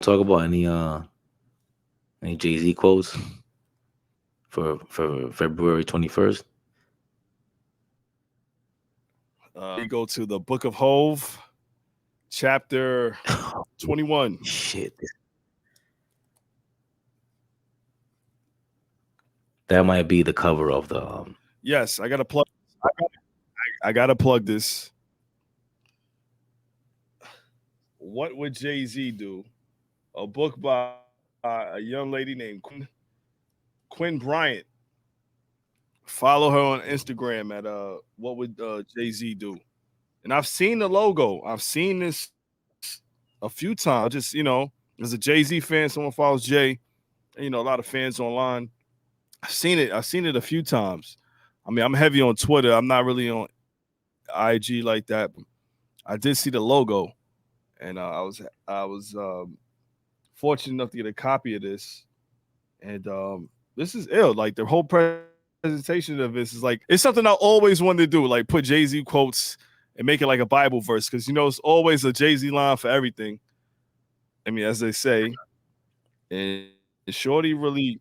talk about any Jay-Z quotes for February 21st? We go to the Book of Hove, chapter 21. Shit. That might be the cover of the Yes, I gotta plug. I gotta plug this. What would Jay-Z do? A book by a young lady named Quinn Bryant. Follow her on Instagram at what would Jay-Z do? And I've seen the logo. I've seen this a few times. As a Jay-Z fan, someone follows Jay, and, a lot of fans online. I've seen it. I've seen it a few times. I mean, I'm heavy on Twitter. I'm not really on IG like that. But I did see the logo, and I was fortunate enough to get a copy of this. And this is ill. Like the whole presentation of this is like it's something I always wanted to do. Like put Jay-Z quotes and make it like a Bible verse because it's always a Jay-Z line for everything. I mean, as they say, and Shorty really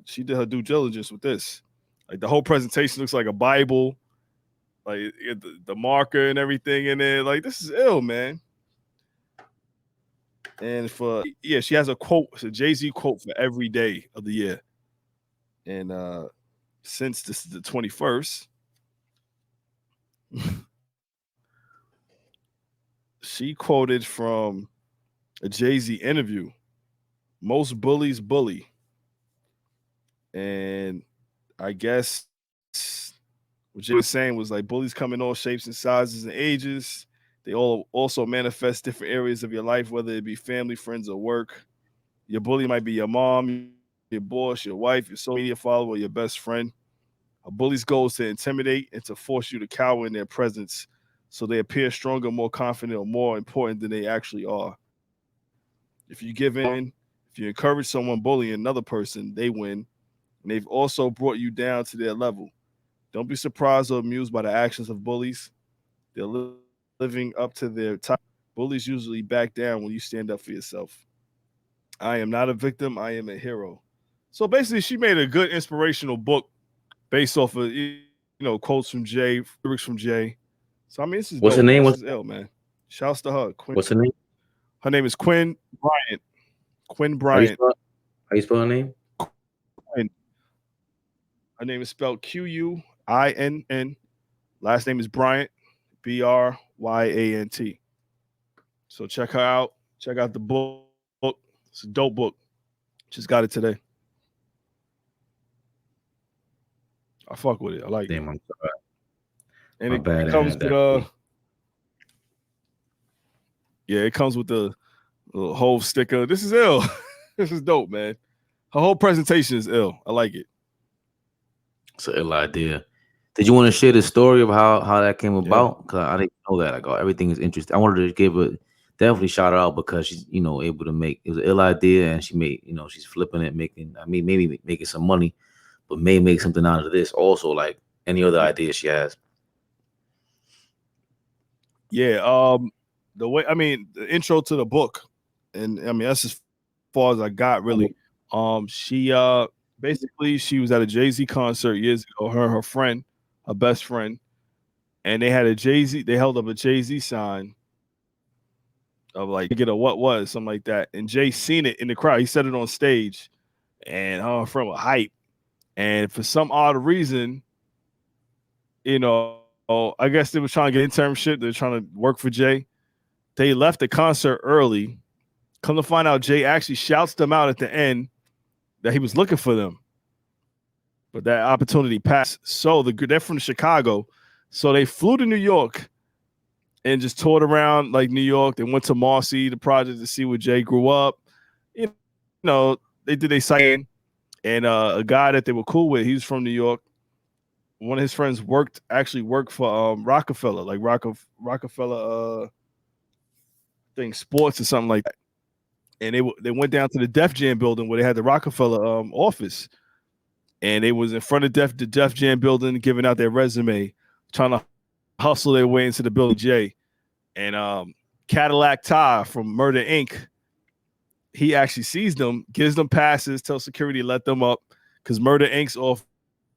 she did her due diligence with this. Like the whole presentation looks like a Bible, like the marker and everything in there. Like this is ill, man. And she has a quote, it's a Jay-Z quote for every day of the year. And since this is the 21st, she quoted from a Jay-Z interview. Most bullies bully. And I guess what Jay was saying was like bullies come in all shapes and sizes and ages. They all also manifest different areas of your life, whether it be family, friends, or work. Your bully might be your mom, your boss, your wife, your social media follower, your best friend. A bully's goal is to intimidate and to force you to cower in their presence so they appear stronger, more confident, or more important than they actually are. If you give in, if you encourage someone bullying another person, they win. And they've also brought you down to their level. Don't be surprised or amused by the actions of bullies. They're living up to their title. Bullies usually back down when you stand up for yourself. I am not a victim. I am a hero. So basically, she made a good inspirational book based off of quotes from Jay, lyrics from Jay. So I mean, this is dope, what's man. her This name? is What's ill, man. Shouts to her, Quinn. what's her name? Her name is Quinn Bryant. Quinn How you Bryant. spell how you spell her name? Quinn. Her name is spelled Quinn. Last name is Bryant, Bryant. So check her out. Check out the book. It's a dope book. Just got it today. I fuck with it. I like it. Damn, I'm sorry. And My it bad. I comes had with that. it comes with the little whole sticker. This is ill. This is dope, man. Her whole presentation is ill. I like it. It's an ill idea. Did you want to share the story of how that came Yeah. about? Because I didn't know that. Like everything is interesting. I wanted to definitely shout her out because she's able to make it was an ill idea and she made she's flipping it, maybe making some money, but may make something out of this also. Like any other idea she has. Yeah. The intro to the book, and I mean that's as far as I got really. Basically she was at a Jay-Z concert years ago. Her friend, her best friend, and they had a Jay-Z. They held up a Jay-Z sign of like get a what was something like that, and Jay seen it in the crowd. He said it on stage, and her friend was hype. And for some odd reason, I guess they were trying to get internship. They're trying to work for Jay. They left the concert early. Come to find out, Jay actually shouts them out at the end that he was looking for them, but that opportunity passed. So they're from Chicago, so they flew to New York and just toured around like New York. They went to Marcy, the project, to see where Jay grew up. They did a sightseeing, and a guy that they were cool with, he was from New York. One of his friends actually worked for Rockefeller, like Rockefeller thing, sports or something like that. And they went down to the Def Jam building where they had the Rockefeller office, and they was in front of the Def Jam building giving out their resume, trying to hustle their way into the building. Jay and Cadillac Ty from Murder Inc. he actually sees them, gives them passes, tells security to let them up because Murder Inc.'s office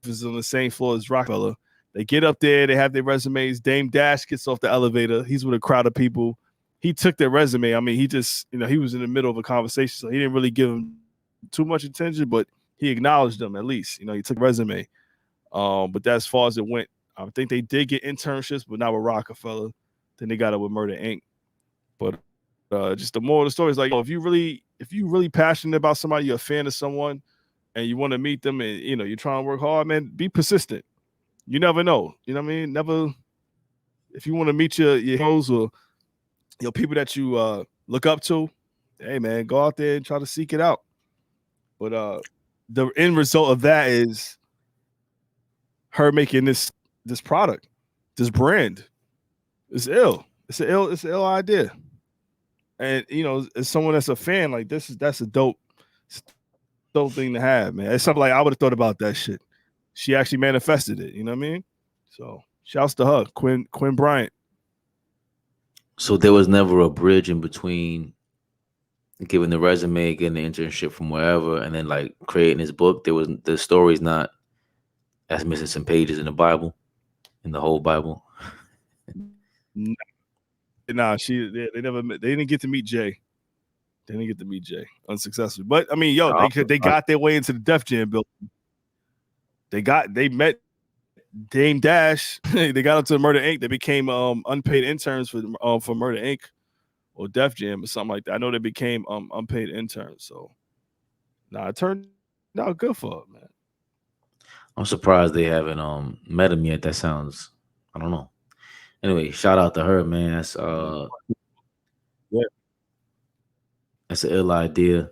is on the same floor as Rockefeller. They get up there, they have their resumes. Dame Dash gets off the elevator. He's with a crowd of people. He took their resume. I mean, he just, he was in the middle of a conversation, so he didn't really give him too much attention, but he acknowledged them at least. He took resume. But that's as far as it went. I think they did get internships, but not with Rockefeller. Then they got it with Murder Inc. But just the moral of the story is like, if you really passionate about somebody, you're a fan of someone, and you want to meet them, and you're trying to work hard, man, be persistent. You never know. You know what I mean? Never. If you want to meet your heroes or your people that you look up to, hey man, go out there and try to seek it out. But the end result of that is her making this product, this brand. It's ill. It's an ill idea. And as someone that's a fan, like that's a dope thing to have, man. It's something like I would have thought about that shit. She actually manifested it. You know what I mean? So shouts to her, Quinn Bryant. So there was never a bridge in between giving the resume, getting the internship from wherever, and then like creating this book. The story's not that's missing some pages in the Bible, in the whole Bible. Nah, they didn't get to meet Jay. They didn't get to meet Jay unsuccessfully. But I mean, they got their way into the Def Jam building. They met Dame Dash. They got up to Murder Inc. They became unpaid interns for Murder Inc. or Def Jam or something like that. I know they became unpaid interns. So it turned out good for her, man. I'm surprised they haven't met him yet. That sounds, I don't know. Anyway, shout out to her, man. That's an ill idea.